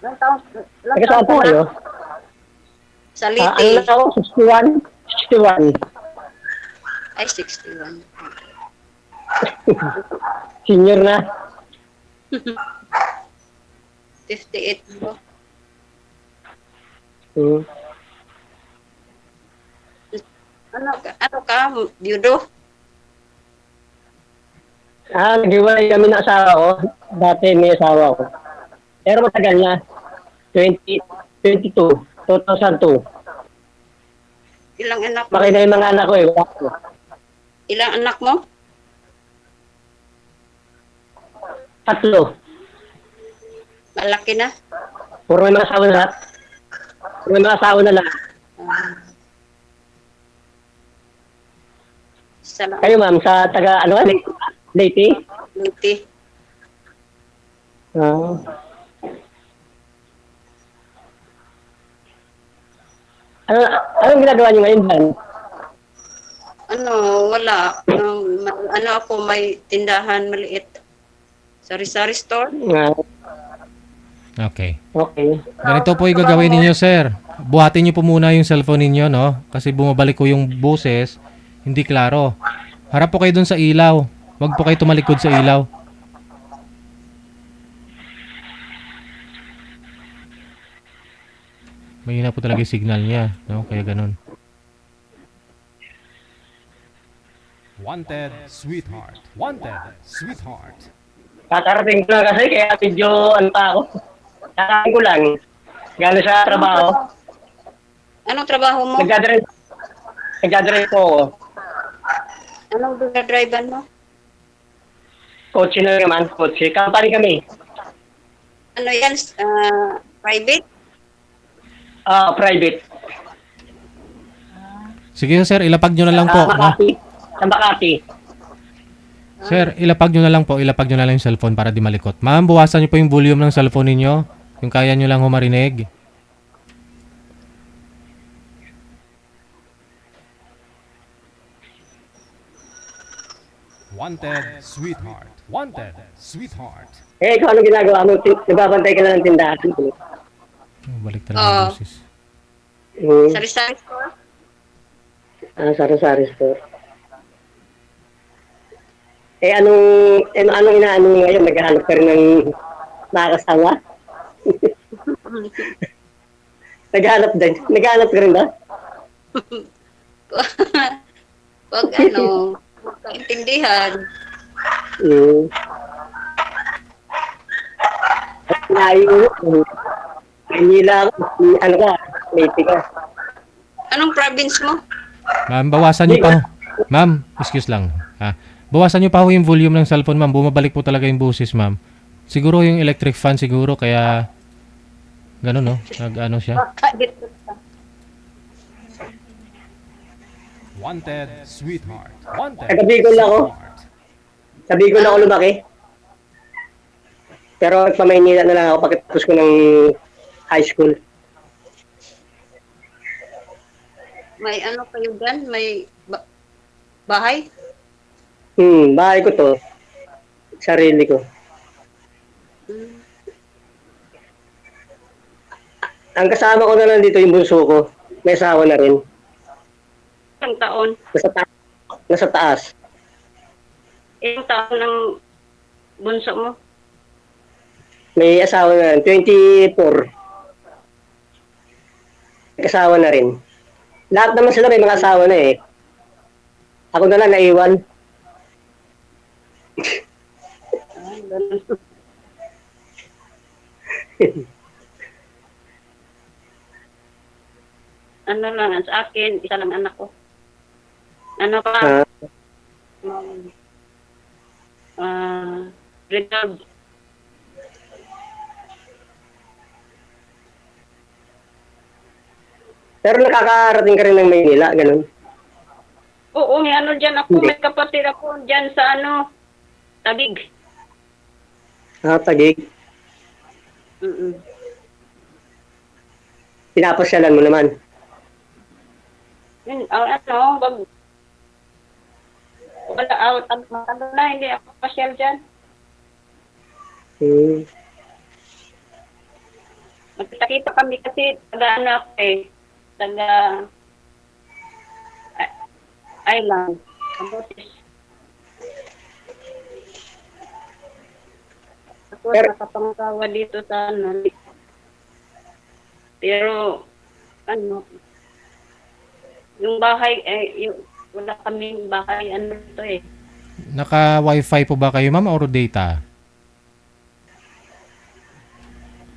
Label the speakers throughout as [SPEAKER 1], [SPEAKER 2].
[SPEAKER 1] Ilang taon, ilang
[SPEAKER 2] Taga
[SPEAKER 1] taon
[SPEAKER 2] saan
[SPEAKER 1] ka
[SPEAKER 2] po
[SPEAKER 1] na?
[SPEAKER 2] kayo?
[SPEAKER 1] Sa
[SPEAKER 2] Ano na
[SPEAKER 1] Liti.
[SPEAKER 2] ako? 61? 61.
[SPEAKER 1] Ay, 61.
[SPEAKER 2] Senior na.
[SPEAKER 1] 58 mo.
[SPEAKER 2] Hmm.
[SPEAKER 1] Ano ka, Byudo?
[SPEAKER 2] Nag-iwalay kami ng asawa ko. Dati may asawa ko. Pero matagal na. 2022. 2002.
[SPEAKER 1] Ilang anak mo?
[SPEAKER 2] Maki na yung mga anak ko eh. Wala ko.
[SPEAKER 1] Ilang anak mo?
[SPEAKER 2] Tatlo.
[SPEAKER 1] Malaki na?
[SPEAKER 2] Puro may mga asawa na lahat. Puro may mga asawa na lahat.
[SPEAKER 1] Ah, isa lang
[SPEAKER 2] Kayo ma'am, sa taga ano, Leyte?
[SPEAKER 1] Liti.
[SPEAKER 2] Ah. Ano, anong ginagawa niyo ngayon dyan?
[SPEAKER 1] Ano, wala. Ano ako, may tindahan maliit. Sari-sari store.
[SPEAKER 2] Ah,
[SPEAKER 3] Okay.
[SPEAKER 2] okay.
[SPEAKER 3] Ganito po yung
[SPEAKER 1] Trabaho
[SPEAKER 3] gagawin
[SPEAKER 1] mo?
[SPEAKER 3] ninyo, sir. Buhatin niyo po muna yung cellphone ninyo, no? Kasi bumabalik ko yung boses, hindi klaro. Harap po kayo dun sa ilaw. Huwag po kayo tumalikod sa ilaw. Mahina po talaga yung signal niya, no? Kaya ganun.
[SPEAKER 4] Wanted, sweetheart. Wanted, sweetheart.
[SPEAKER 2] Kakarating ko lang kasi kaya medyo ano pa ako. Kakarating ko lang. Galing sa
[SPEAKER 1] Anong
[SPEAKER 2] trabaho.
[SPEAKER 1] trabaho? Anong trabaho mo?
[SPEAKER 2] Nagdadrive, nagdadrive po ako.
[SPEAKER 1] Anong dinadrivean mo?
[SPEAKER 2] Kotse na naman, kotse. Company kami.
[SPEAKER 1] Ano yan? Private?
[SPEAKER 2] Private.
[SPEAKER 3] Sige, sir, ilapag nyo na lang po, no?
[SPEAKER 2] Makati. Sa Makati.
[SPEAKER 3] Sir, ilapag nyo na lang po. Ilapag nyo na lang yung cellphone para di malikot. Ma'am, buwasan nyo po yung volume ng cellphone ninyo. Yung kaya nyo lang humarinig.
[SPEAKER 4] Wanted, sweetheart. Wanted, sweetheart.
[SPEAKER 2] Eh, ikaw ano ginagawa mo? Nagbabantay ka lang ng tindahan.
[SPEAKER 3] Balik talaga yung
[SPEAKER 1] Oo.
[SPEAKER 3] boses.
[SPEAKER 1] Sari-sari store?
[SPEAKER 2] Sari-sari store. Anong inaano mo ngayon? Naghahanap ka rin ng nakakasama? Naghahanap ka rin ba?
[SPEAKER 1] Pag ano, kaintindihan.
[SPEAKER 2] Hmm. Naayos mo. Manila ako. Ano ka? Late ka.
[SPEAKER 1] Anong province mo?
[SPEAKER 3] Ma'am, bawasan nyo pa. Ma'am, excuse lang. Ha? Bawasan nyo pa ho yung volume ng cellphone, ma'am. Bumabalik po talaga yung boses, ma'am. Siguro yung electric fan siguro, kaya ganun, no? Nag-ano siya.
[SPEAKER 1] Baka dito ka.
[SPEAKER 4] Wanted, sweetheart. Wanted,
[SPEAKER 2] Taga Bicol ako.
[SPEAKER 4] sweetheart.
[SPEAKER 2] Sa Bicol ako lumaki. Pero sa Maynila na lang ako pagkatapos ko ng high school.
[SPEAKER 1] May ano kayo dyan? May bahay?
[SPEAKER 2] Bahay ko to. Sarili ko.
[SPEAKER 1] Hmm.
[SPEAKER 2] Ang kasama ko na lang dito yung bunso ko. May asawa na rin.
[SPEAKER 1] Ilang taon?
[SPEAKER 2] Nasa taas.
[SPEAKER 1] Ilang taon ng bunso mo?
[SPEAKER 2] May asawa na rin. 24. May asawa na rin. Lahat naman sila may mga asawa na eh. Ako na lang naiwan.
[SPEAKER 1] Ganun. Ano lang, sa akin, isa lang anak ko. Ano pa?
[SPEAKER 2] Ah,
[SPEAKER 1] Reserve.
[SPEAKER 2] pero nakakarating ka rin ng Maynila, ganun.
[SPEAKER 1] Oo, may ano dyan ako,
[SPEAKER 2] Hindi.
[SPEAKER 1] may kapatid ako dyan sa ano, Tabig.
[SPEAKER 2] Tagig.
[SPEAKER 1] Mm-mm.
[SPEAKER 2] Pinapasyalan mo naman.
[SPEAKER 1] Yun, ano, wala, matagal na, hindi ako pasyal dyan.
[SPEAKER 2] Hmm.
[SPEAKER 1] Magkita kami kasi taga ano ako taga island. Kamutis. Ako nakapangkawa dito sa ano. Pero, ano, yung bahay, wala kaming bahay, ano to
[SPEAKER 3] Naka-wifi po ba kayo, ma'am, or data?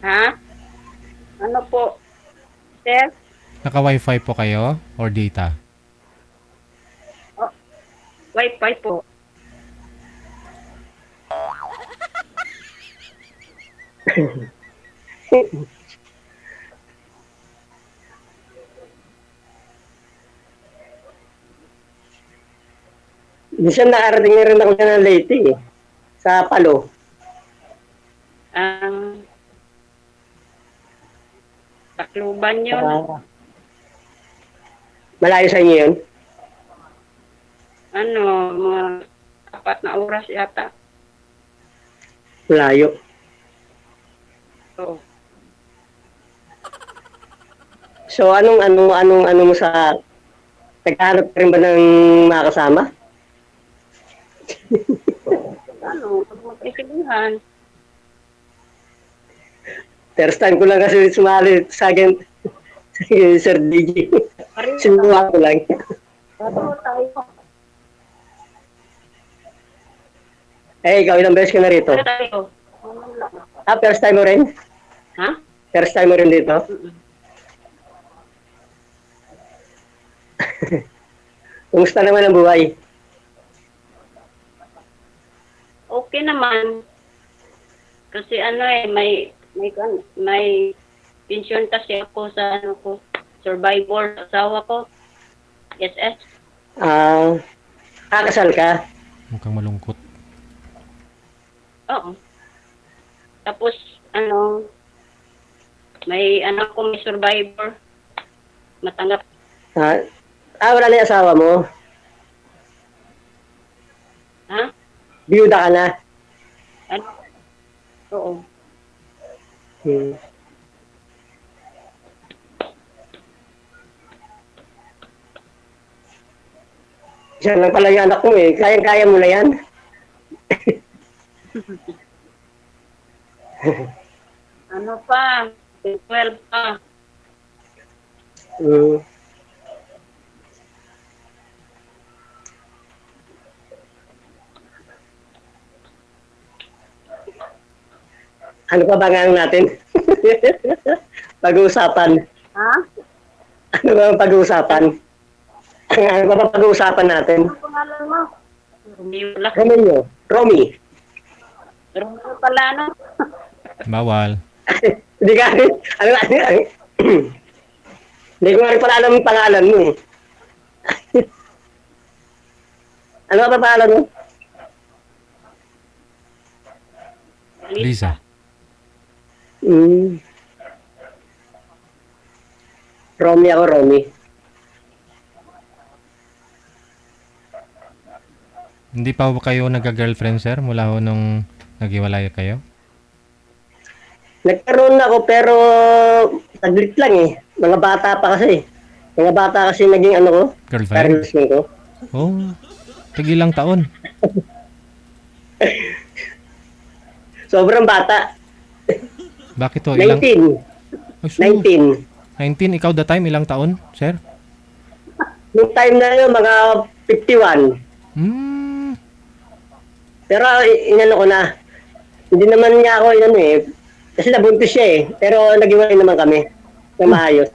[SPEAKER 1] Ha? Ano po, sir?
[SPEAKER 3] Naka-wifi po kayo or data?
[SPEAKER 1] Wi-Fi po.
[SPEAKER 2] Minsan nakarating na rin ako dyan ng Leyte eh. Sa Palo.
[SPEAKER 1] Tacloban yun.
[SPEAKER 2] Malayo sa inyo yun?
[SPEAKER 1] Ano, mga 4 na oras yata.
[SPEAKER 2] Malayo.
[SPEAKER 1] So,
[SPEAKER 2] So anong mo sa naghahanap ka rin ba ng mga kasama?
[SPEAKER 1] ano, pag magkaibigan,
[SPEAKER 2] First time ko lang kasi sumali sa akin Sir DJ. Sinuha ko lang.
[SPEAKER 1] bago tayo.
[SPEAKER 2] Eh, ikaw ilang beses ka na rito?
[SPEAKER 1] Bago tayo. Ano lang.
[SPEAKER 2] First time mo rin?
[SPEAKER 1] Ha?
[SPEAKER 2] First time mo rin dito?
[SPEAKER 1] Mm-mm.
[SPEAKER 2] Kumusta naman ang buhay?
[SPEAKER 1] Okay naman. Kasi ano may pension kasi ako sa ano ko, survivor asawa ko. SS.
[SPEAKER 2] Kakasal ka?
[SPEAKER 3] Mukhang malungkot.
[SPEAKER 1] Oo. Tapos ano may anak ko may survivor. Matanggap.
[SPEAKER 2] Wala na yung asawa mo?
[SPEAKER 1] Ha?
[SPEAKER 2] Biyuda ka na?
[SPEAKER 1] Ano? Oo.
[SPEAKER 2] Diyan lang pala yung anak mo eh. Kayang-kaya mo na yan?
[SPEAKER 1] Ano pa? 12 pa.
[SPEAKER 2] Ano pa ba nga natin? Pag-uusapan.
[SPEAKER 1] Ha?
[SPEAKER 2] Ano ba ang pag-uusapan? Ano ba ang pag-uusapan natin?
[SPEAKER 1] Ano pangalan mo? Romeo lang.
[SPEAKER 2] Romeo. Romy.
[SPEAKER 1] Romeo pala, no?
[SPEAKER 3] Bawal.
[SPEAKER 2] Hindi ka, hindi ko nga rin pala alam ang pangalan mo eh. Ano ba pangalan mo?
[SPEAKER 3] Lisa.
[SPEAKER 2] Romy ako, Romy.
[SPEAKER 3] Hindi pa ba kayo nagka-girlfriend, sir, mula ho nung naghiwalay kayo?
[SPEAKER 2] Nagkaroon ako pero saglit lang eh. Mga bata pa kasi. Mga bata kasi naging ano ko.
[SPEAKER 3] Girlfriend?
[SPEAKER 2] Parang ko.
[SPEAKER 3] Oh, tagilang taon.
[SPEAKER 2] Sobrang bata.
[SPEAKER 3] Bakit to? Ilang?
[SPEAKER 2] 19.
[SPEAKER 3] Oh,
[SPEAKER 2] 19.
[SPEAKER 3] 19, ikaw the time, ilang taon, sir?
[SPEAKER 2] Noong time na yun, mga 51. Pero inano ko na. Hindi naman niya ako inano eh. Kasi nabuntis siya eh. Pero nag-iwalay naman kami. Na maayos.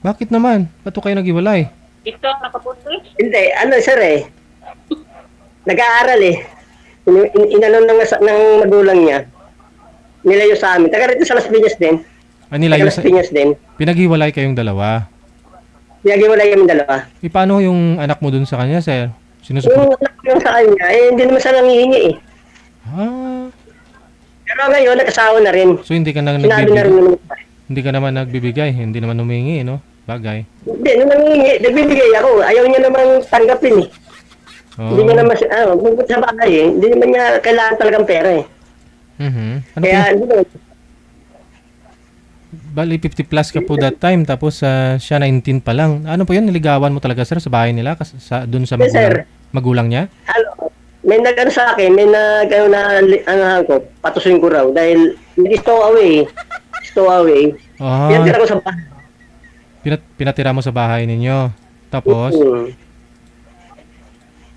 [SPEAKER 3] Bakit naman? Ba't to kayo naghiwalay?
[SPEAKER 1] Ito, nakaputi.
[SPEAKER 2] Hindi, ano sir eh. Nag-aaral eh. Inano ng magulang niya. Nilayo sa amin. Taga rito sa Las Piñas din.
[SPEAKER 3] Nilayo
[SPEAKER 2] Taga Las
[SPEAKER 3] sa...
[SPEAKER 2] Piñas din.
[SPEAKER 3] Pinaghiwalay kayong dalawa.
[SPEAKER 2] Nag-iwalay kami dalawa.
[SPEAKER 3] Paano yung anak mo dun sa kanya, sir? Sinusupport?
[SPEAKER 2] Yung anak ko yung sa kanya, hindi naman siya nangihingi eh. Pero ngayon, nag-asawa na rin.
[SPEAKER 3] So hindi ka na
[SPEAKER 2] Sinabi na rin
[SPEAKER 3] nagbibigay?
[SPEAKER 2] naman.
[SPEAKER 3] Hindi ka naman nagbibigay? Hindi naman humingi, no? Bagay.
[SPEAKER 2] Hindi, nung nangihingi, nagbibigay ako. Ayaw niya namang tanggapin eh.
[SPEAKER 3] Oh.
[SPEAKER 2] Hindi niya naman siya, bukod sa bagay eh. Hindi naman niya kailangan talagang pera eh.
[SPEAKER 3] Ano,
[SPEAKER 2] Kaya, hindi naman.
[SPEAKER 3] Bali, 50 plus ka po that time, tapos siya 19 pa lang. Ano po yun? Niligawan mo talaga, sir, sa bahay nila? Dun sa
[SPEAKER 2] Yes, sir.
[SPEAKER 3] magulang niya?
[SPEAKER 2] Ano, may nag-ano sa akin, may nag-ano na, ano ko, patusin ko raw. Dahil, stow away. Stow away.
[SPEAKER 3] Ah,
[SPEAKER 2] Pinatira ko sa bahay.
[SPEAKER 3] pinatira mo sa bahay ninyo. Tapos,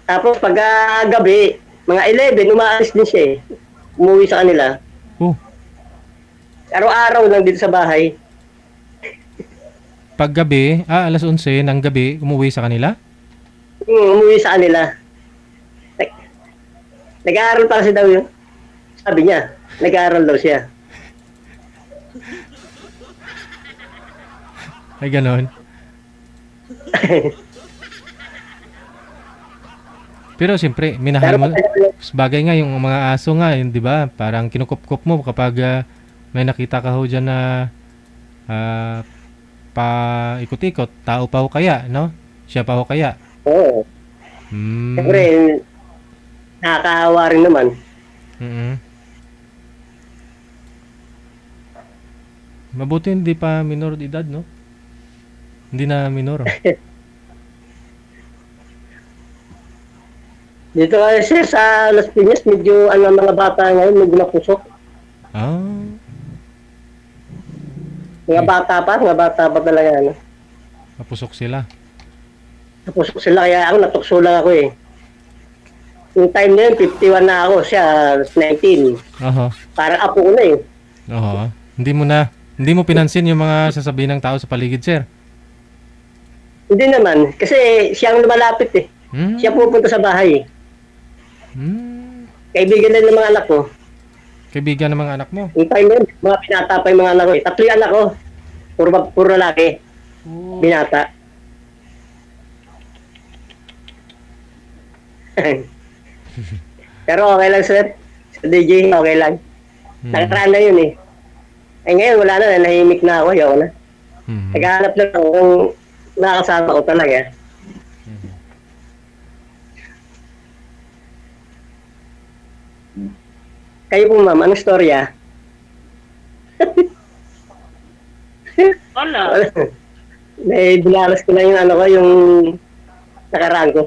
[SPEAKER 2] Tapos, pag gabi, mga 11, umaalis din siya eh. Umuwi sa kanila.
[SPEAKER 3] oh,
[SPEAKER 2] Araw-araw lang dito sa bahay.
[SPEAKER 3] paggabi, alas 11 ng gabi, umuwi sa kanila?
[SPEAKER 2] Umuwi sa kanila. Nag-aaral pa kasi daw yun. Sabi niya, nag-aaral daw siya.
[SPEAKER 3] Ay, ganon. Pero siyempre, minahal mo. Bagay nga yung mga aso nga, yun, di ba? Parang kinukup-kup mo kapag may nakita ka ho dyan na pa-ikot-ikot. Tao pa ho kaya, no? Siya pa ho kaya.
[SPEAKER 2] Oo. Siyempre, nakakaawa rin naman.
[SPEAKER 3] Mm-mm. Mabuti hindi pa minor de edad, no? Hindi na minor.
[SPEAKER 2] Dito kasi sa Las Piñas, medyo ano mga bata ngayon, medyo napusok.
[SPEAKER 3] Ah,
[SPEAKER 2] Mga bata pa talaga. Ano.
[SPEAKER 3] napusok sila.
[SPEAKER 2] Napusok sila, kaya ako natukso lang ako eh. Yung time na yun, 51 na ako, siya 19.
[SPEAKER 3] Aha.
[SPEAKER 2] Parang apo ko na eh.
[SPEAKER 3] Oo. Hindi mo pinansin yung mga sasabihin ng tao sa paligid, sir.
[SPEAKER 2] Hindi naman, kasi siya ang lumalapit eh.
[SPEAKER 3] Hmm?
[SPEAKER 2] Siya pupunta sa bahay eh.
[SPEAKER 3] Hmm.
[SPEAKER 2] Kaibigan na ng mga anak ko.
[SPEAKER 3] Kaibigan ng mga anak mo.
[SPEAKER 2] Yung time na yun, mga binata pa yung mga anak ko eh. 3 anak ko. Puro lalaki. Binata. Pero okay lang sir. Sa DJ, okay lang. Nakaraan na yun eh. Eh ngayon, wala na. Nahimik na ako. Ayaw na.
[SPEAKER 3] Hmm.
[SPEAKER 2] Naghahanap lang ako kung nakakasama ko talaga. Kayo po ma'am, anong storya?
[SPEAKER 1] Wala.
[SPEAKER 2] May binalas ko na yung ano ko, yung nakaraan ko.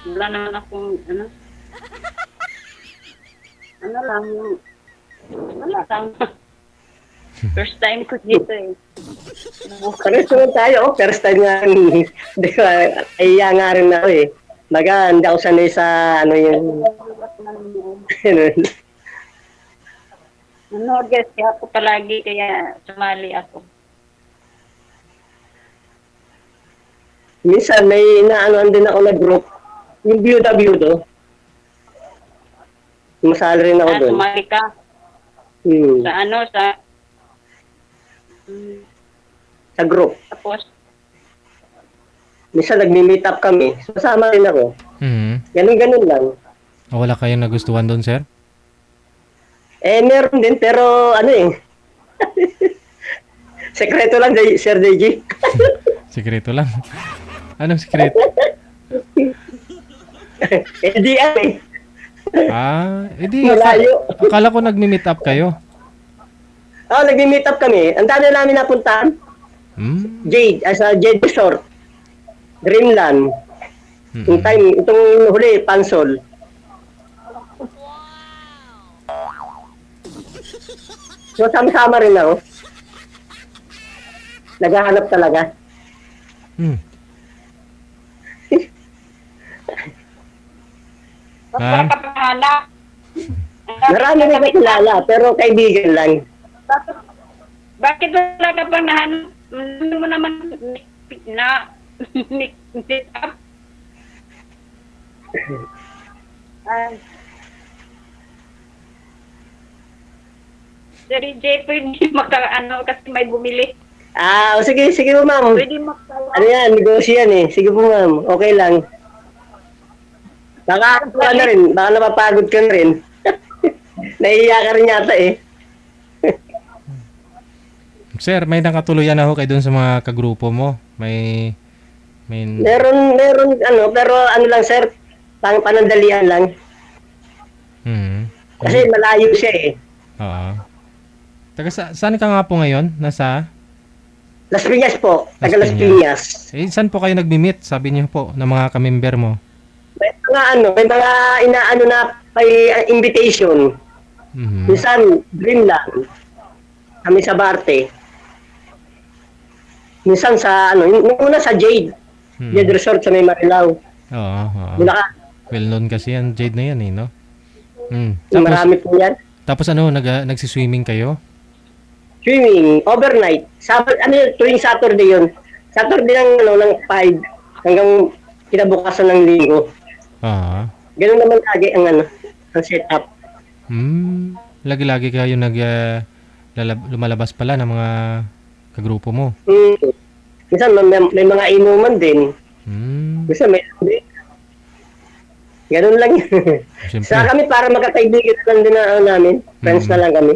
[SPEAKER 1] Wala naman akong, ano. Ano lang, wala lang. First time ko dito eh.
[SPEAKER 2] Pares naman tayo, first time nga, di ba, iya nga rin ako eh. Baga, hindi ako sanay sa ano yung,
[SPEAKER 1] Nanood kasi ako palagi kaya sumali ako.
[SPEAKER 2] minsan may inaanoan din ako na group, yung byuda-byudo. Masali rin ako doon.
[SPEAKER 1] Sumali ka sa ano,
[SPEAKER 2] Sa group.
[SPEAKER 1] tapos,
[SPEAKER 2] Minsan nagmi-meet up kami, sasama rin ako.
[SPEAKER 3] Hmm.
[SPEAKER 2] Ganun-ganun lang.
[SPEAKER 3] Wala kayong nagustuhan doon, sir?
[SPEAKER 2] Eh, meron din, pero ano eh. Sekreto lang, Sir DJ.
[SPEAKER 3] Sikreto lang. Anong sikreto?
[SPEAKER 2] Eh, di eh.
[SPEAKER 3] Edi,
[SPEAKER 2] Malayo.
[SPEAKER 3] akala ko nagmi-meet up kayo.
[SPEAKER 2] Oh, nagmi-meet up kami. Ang dami namin napuntahan.
[SPEAKER 3] Hmm?
[SPEAKER 2] Jade, as a Jade Resort. Dreamland. Yung time, itong huli, Pansol. So, sama-sama rin ako. Naghahanap talaga.
[SPEAKER 3] Hmm.
[SPEAKER 1] wala ka pahanap.
[SPEAKER 2] Marami rin nakilala, pero kaibigan lang.
[SPEAKER 1] Bakit wala ka pang nahanap? Ano mo naman na sit up? Ay. Sir J, pwede maka-ano kasi may bumili.
[SPEAKER 2] Sige po ma'am.
[SPEAKER 1] Pwede
[SPEAKER 2] Ano yan, negosyo yan eh. Sige po ma'am, okay lang. Baka ano rin, baka napapagod ka na rin. Nahihiya ka rin yata eh.
[SPEAKER 3] Sir, may nakatuluyan ako kayo doon sa mga kagrupo mo. May
[SPEAKER 2] Meron ano, pero ano lang sir, panandalian lang.
[SPEAKER 3] Hmm.
[SPEAKER 2] Kasi malayo siya eh.
[SPEAKER 3] Oo. Saan ka nga po ngayon? Nasa?
[SPEAKER 2] Las Piñas po.
[SPEAKER 3] Las
[SPEAKER 2] Taga Las
[SPEAKER 3] Piñas.
[SPEAKER 2] Piñas.
[SPEAKER 3] Saan po kayo nagmi-meet? Sabi niyo po, ng mga kamember mo.
[SPEAKER 2] May mga inaano na may invitation.
[SPEAKER 3] Mhm.
[SPEAKER 2] Minsan, Dreamland. Kami sa Barte. Minsan sa yung una sa Jade.
[SPEAKER 3] Mhm.
[SPEAKER 2] Jade Resort sa May Marilao.
[SPEAKER 3] Oo, oo.
[SPEAKER 2] Bulacan.
[SPEAKER 3] Well known kasi yan, Jade na yan eh, no?
[SPEAKER 2] Marami po yan.
[SPEAKER 3] Tapos nagsiswimming kayo?
[SPEAKER 2] Swimming, overnight. Tuwing Saturday yun. Saturday ng 5 hanggang kinabukasan ng linggo.
[SPEAKER 3] Oo.
[SPEAKER 2] Ganun naman lagi ang setup.
[SPEAKER 3] Lagi-lagi kayo lumalabas pala ng mga kagrupo mo.
[SPEAKER 2] Minsan may mga inuman din. Minsan may ganun lang yun.
[SPEAKER 3] Siyempre.
[SPEAKER 2] Sa kami para magkakaibigan lang din na namin. Friends na lang kami.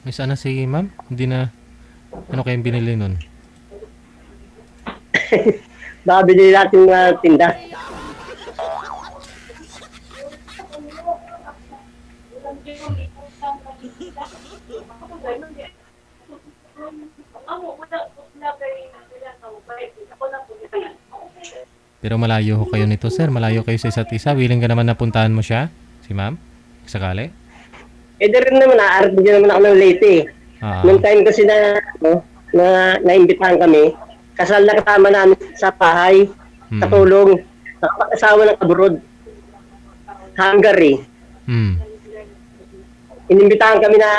[SPEAKER 3] May sana si ma'am? Hindi na, ano kayong binili nun?
[SPEAKER 2] Baka binili natin mga tinda.
[SPEAKER 3] Pero malayo ho kayo nito, sir. Malayo kayo sa isa't isa. Willing ka naman napuntahan mo siya? Si ma'am? Sakali?
[SPEAKER 2] Eh, di rin naman, naaarte din naman ako ng Leyte eh. Noong time kasi naimbitahan kami, kasal na kasama namin sa bahay, katulong, nakapag-asawa ng abroad, Hungary. Inimbitahan kami na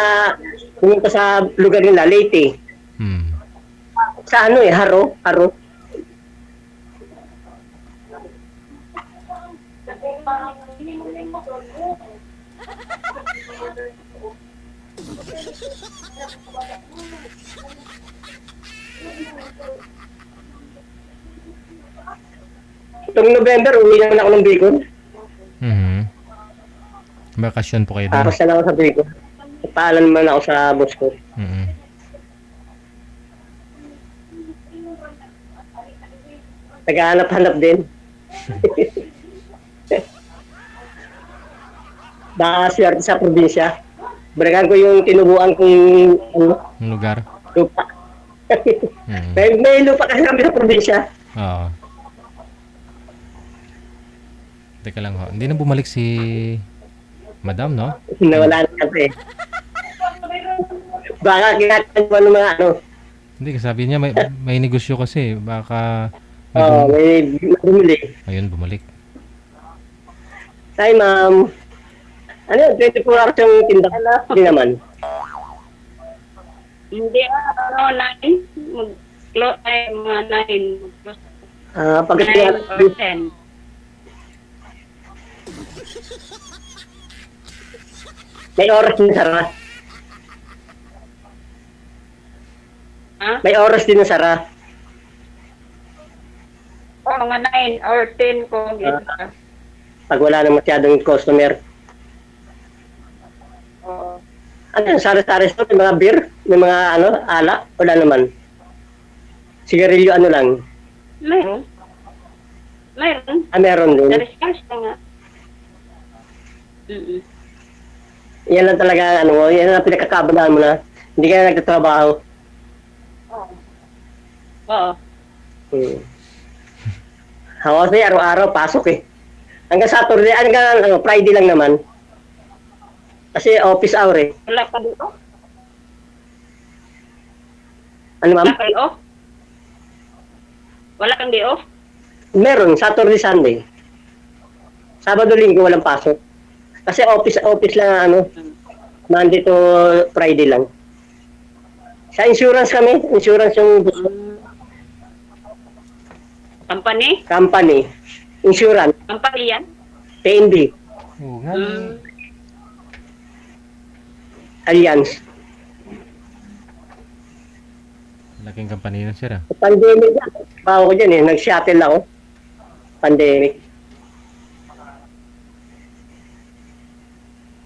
[SPEAKER 2] pumunta sa lugar nila, Leyte. Sa Haro. Itong November, uwi naman ako ng Bicol.
[SPEAKER 3] Bakasyon po kayo doon?
[SPEAKER 2] Tapos na lang ako sa Bicol. Paalam naman ako sa boss ko. Naghahanap-hanap din. Baka swerte sa probinsya. Balikan ko yung tinubuan kong
[SPEAKER 3] lugar?
[SPEAKER 2] Lupa. May lupa kasi kami sa probinsya.
[SPEAKER 3] Oo. Teka lang ho. Hindi na bumalik si Madam, no?
[SPEAKER 2] Nawala na kasi. Baka kinakain mo ng mga
[SPEAKER 3] Hindi, sabi niya may negosyo kasi. Baka
[SPEAKER 2] may bumili.
[SPEAKER 3] Ayun, bumalik.
[SPEAKER 2] Hi, ma'am. 24 hours yung tinda ka na? Hindi naman.
[SPEAKER 1] Hindi, 9. Mga 9.
[SPEAKER 2] Pagkatapos
[SPEAKER 1] 9 or 10.
[SPEAKER 2] may oras din sara.
[SPEAKER 1] Ha?
[SPEAKER 2] May oras din na sara.
[SPEAKER 1] Mga 9 or 10 kung isa.
[SPEAKER 2] Pag wala na masyadong customer.
[SPEAKER 1] Oo.
[SPEAKER 2] Ano yung sari-sari store? May mga beer? May mga ala? Wala naman. Sigarilyo lang?
[SPEAKER 1] Mayroon.
[SPEAKER 2] Meron din.
[SPEAKER 1] Na-discuss na nga.
[SPEAKER 2] Yan lang talaga, yan lang pinagkakabalaan mo na. Hindi ka nagtatrabaho.
[SPEAKER 1] Oo.
[SPEAKER 2] Ako kasi araw-araw pasok eh. Hanggang Saturday, hanggang Friday lang naman. Kasi office hour eh.
[SPEAKER 1] Wala ka dito?
[SPEAKER 2] Ano ma'am?
[SPEAKER 1] Wala kayo off? Wala kang day off?
[SPEAKER 2] Meron, Saturday, Sunday. Sabado, Linggo, walang pasok. Kasi office lang Monday to Friday lang. Sa insurance kami, insurance yung
[SPEAKER 1] Company?
[SPEAKER 2] Insurance,
[SPEAKER 1] Company yan?
[SPEAKER 2] PNB,
[SPEAKER 3] Oo nga.
[SPEAKER 2] Alliance.
[SPEAKER 3] Laking company na sir.
[SPEAKER 2] Pandemic yan. Bago ko dyan eh, nag-shuttle ako. Pandemic.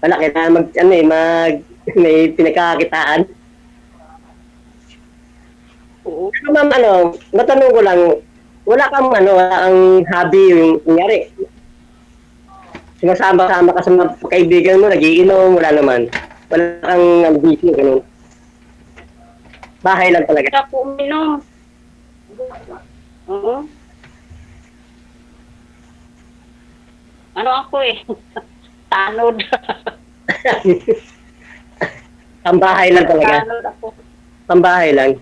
[SPEAKER 2] Wala, kailangan may pinagkakakitaan.
[SPEAKER 1] Oo.
[SPEAKER 2] Pero ma'am, matanong ko lang, wala kang hobby yung kunyari. Sinasama-sama ka sa mga kaibigan mo, nagiinom, wala naman. Wala kang busy, ganun. Bahay lang talaga.
[SPEAKER 1] Kaya po uminom. Oo. Ano ako eh? Tanod.
[SPEAKER 2] Ang bahay lang talaga.
[SPEAKER 1] Tanod ako.
[SPEAKER 2] Ang bahay lang.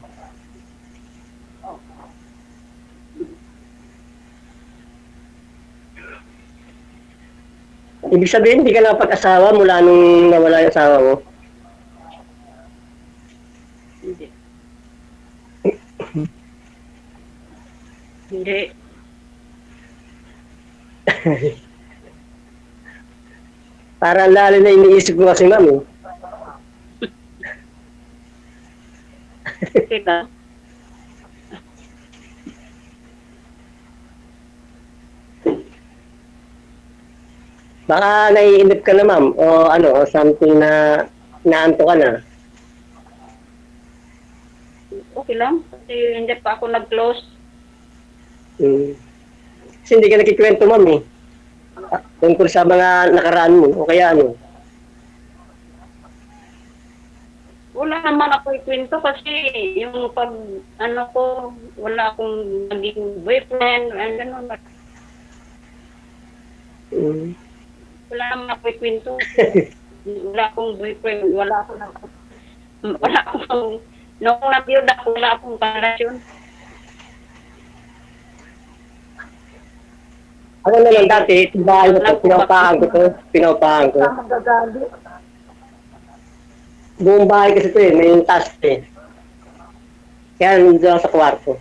[SPEAKER 2] Ibig sabihin, hindi ka nakapag-asawa mula nung nawala yung asawa mo.
[SPEAKER 1] Hindi. Hindi.
[SPEAKER 2] Parang lalo na iniisip ko kasi, ma'am. Eh.
[SPEAKER 1] Kita.
[SPEAKER 2] Baka naiinip ka na, ma'am. O ano, o something na naanto ka na.
[SPEAKER 1] Okay lang. Kasi hindi pa ako nag-close.
[SPEAKER 2] Kasi hindi ka nakikwento, ma'am, eh. Tungkol sa mga nakaraan mo. O kaya ano.
[SPEAKER 1] Wala naman ako ikwento kasi yung pag ano ko, wala akong naging boyfriend, gano'n. Wala naman ako ikwento. Wala akong boyfriend, wala akong, nung na-build ako, wala akong karelasyon.
[SPEAKER 2] Ano na lang dati, bahay ko to, pinaupahan ko.
[SPEAKER 1] Magagalit.
[SPEAKER 2] Buong bahay kasi ito eh, may task eh. Kaya nandito lang sa kwarto.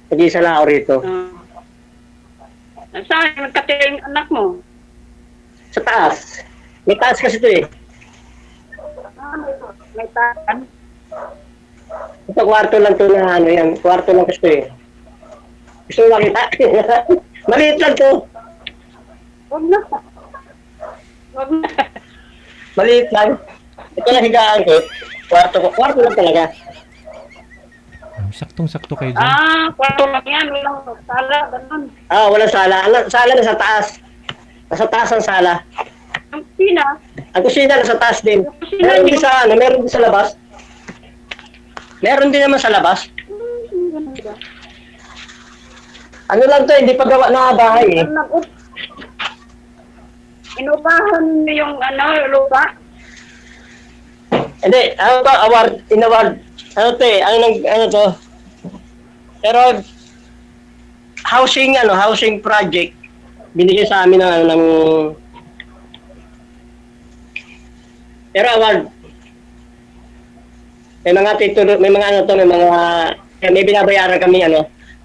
[SPEAKER 2] Nag-iisa lang ako rito.
[SPEAKER 1] Saan nagkatira yung anak mo?
[SPEAKER 2] Sa taas. May taas kasi ito eh.
[SPEAKER 1] May taan.
[SPEAKER 2] Ito kwarto lang to na ano yan. Kwarto lang kasi ito eh. Gusto mo makita? Maliit lang to.
[SPEAKER 1] Huwag na. Huwag na.
[SPEAKER 2] Maliit lang. Ito lang higaan ko. Kwarto lang talaga.
[SPEAKER 3] Saktong-sakto kayo dyan.
[SPEAKER 1] Kwarto lang yan. Walang sala, ganun.
[SPEAKER 2] Walang sala. Sala na sa taas. Nasa taas ang sala.
[SPEAKER 1] Ang kusina.
[SPEAKER 2] Ang kusina nasa taas din. Meron din sa ano, meron din sa labas. Meron din naman sa labas. Ano lang to, hindi pa gawa na bahay eh.
[SPEAKER 1] Inupahan mo yung lupa.
[SPEAKER 2] Hindi, ano to, award. Ano to eh, ano to. Pero, housing project. Binigyan sa amin ng pero award. May mga titulo, may mga may binabayaran kami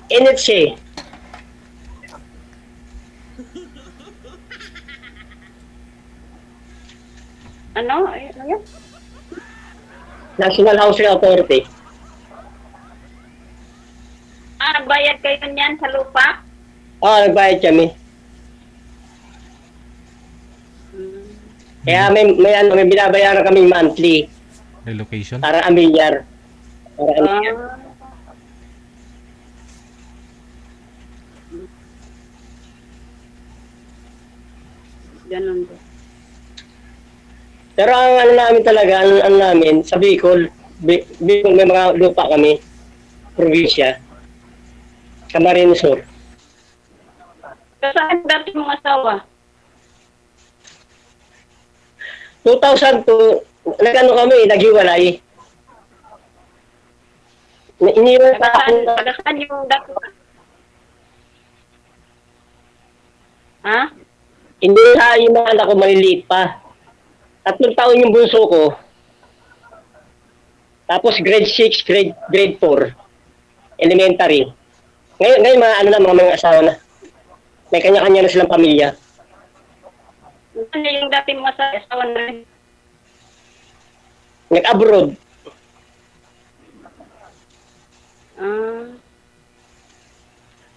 [SPEAKER 2] NHA.
[SPEAKER 1] Ano yan?
[SPEAKER 2] National Housing Authority.
[SPEAKER 1] Nagbayad kayo niyan sa lupa?
[SPEAKER 2] Nagbayad kami. Kaya may binabayaran kami monthly.
[SPEAKER 3] Relocation?
[SPEAKER 2] Para amilyar.
[SPEAKER 1] Ganun po.
[SPEAKER 2] Pero ang namin talaga, namin, sa Bicol, may mga lupa kami, probinsya, Camarines Sur.
[SPEAKER 1] Saan dati mong asawa?
[SPEAKER 2] 2002, naghiwalay. Iniwan pa ako.
[SPEAKER 1] Saan yung dati? Ha?
[SPEAKER 2] Hindi yung mga anak ko maliliit pa. 3 taon yung bunso ko. Tapos grade 6, grade 4. Elementary. Ngayon mga asawa na. May kanya-kanya na silang pamilya.
[SPEAKER 1] Ano yung dati mo asawa na rin?
[SPEAKER 2] Nag-abroad.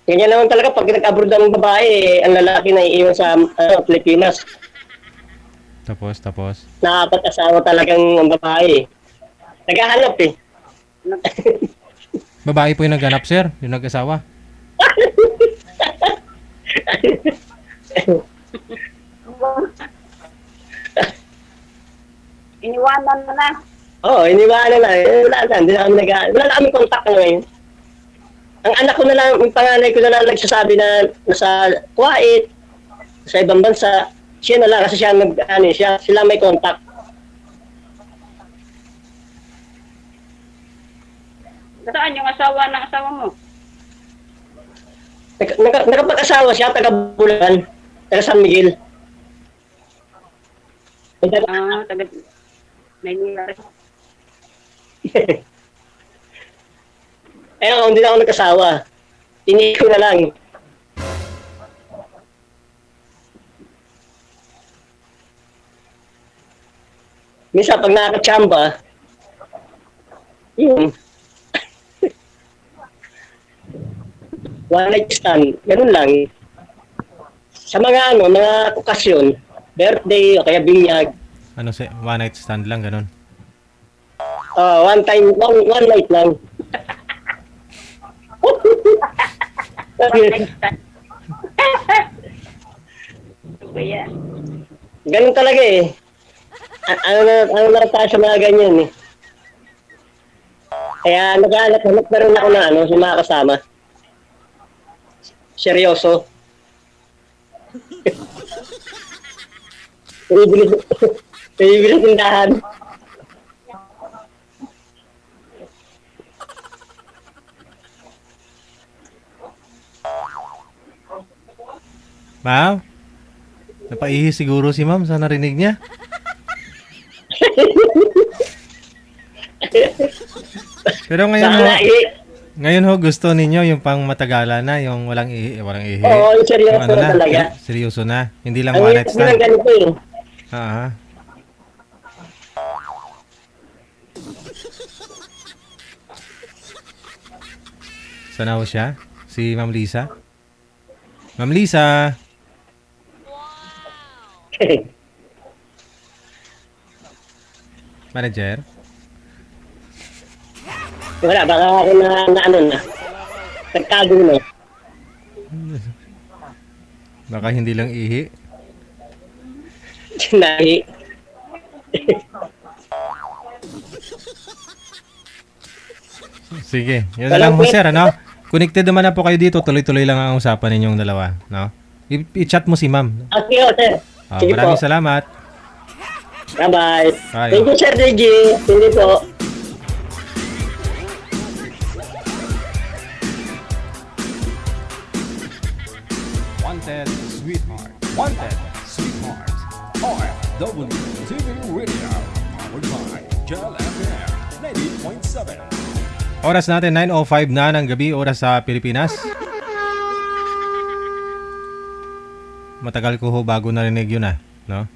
[SPEAKER 2] Ganyan naman talaga pag nag-abroad ang babae, ang lalaki na iiwan sa Pilipinas.
[SPEAKER 3] Tapos?
[SPEAKER 2] Nakapag-asawa talagang ang babae. Naghahanap eh.
[SPEAKER 3] Babae po yung naghanap, sir? Yung nag-asawa?
[SPEAKER 1] Iniwanan mo na.
[SPEAKER 2] Oo, iniwala na. Wala na. Hindi na kami wala na kami contact na ngayon. Ang anak ko na lang, yung panganay ko na lang nagsasabi na nasa Kuwait, sa ibang bansa. Siya na lang kasi siya sila may contact.
[SPEAKER 1] Saan yung asawa ng asawa mo?
[SPEAKER 2] Nakapag-asawa siya, taga Bulacan, taga San Miguel.
[SPEAKER 1] Taga Maynila rin.
[SPEAKER 2] Eh ako, hindi na ako nagkasawa. Tiniis ko na lang. Minsan, pag nakaka-chamba, yun. One night stand, ganun lang. Sa mga mga okasyon, birthday o kaya binyag,
[SPEAKER 3] Ano si one night stand lang ganun.
[SPEAKER 2] one night lang.
[SPEAKER 1] Kuya.
[SPEAKER 2] Ganun talaga eh. Ano na tayo sa mga ganyan eh. Kaya naghahanap na rin ako na sa mga kasama. Seryoso. Bibili tindahan.
[SPEAKER 3] Ma'am? Napaihi siguro si ma'am sa narinig niya. Pero ngayon ho,
[SPEAKER 2] Sana eh.
[SPEAKER 3] ngayon ho gusto ninyo yung pang matagalan na, yung walang ihi.
[SPEAKER 2] Oo, yung seryoso
[SPEAKER 3] Yung ano
[SPEAKER 2] na talaga.
[SPEAKER 3] Seryoso na. Hindi lang
[SPEAKER 2] Ang
[SPEAKER 3] one
[SPEAKER 2] hirap
[SPEAKER 3] night
[SPEAKER 2] mo ng
[SPEAKER 3] stand.
[SPEAKER 2] ganito eh.
[SPEAKER 3] Ah. Sana ho siya? Si Ma'am Lisa? Ma'am Lisa? Manager?
[SPEAKER 2] Wala, baka ako na. Nagtago na.
[SPEAKER 3] Baka hindi lang ihi.
[SPEAKER 2] Sinahi.
[SPEAKER 3] Sige, yun na lang ho sir, ano? Connected naman na po kayo dito, tuloy-tuloy lang ang usapan ninyong dalawa, no? I-chat mo si ma'am.
[SPEAKER 2] Okay, sir. Sige po.
[SPEAKER 3] Maraming salamat.
[SPEAKER 2] Bye-bye.
[SPEAKER 3] Bye.
[SPEAKER 2] Thank you, Sir DG. Hindi po.
[SPEAKER 4] Wanted Sweetheart. Wanted Sweetheart. OFW TV Radio. Powered by Gel FM 90.7.
[SPEAKER 3] Oras natin 9:05 na ng gabi, oras sa Pilipinas. Matagal ko ho bago narinig yun no?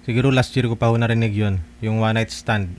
[SPEAKER 3] Siguro last year ko pa ho narinig yun, yung one night stand.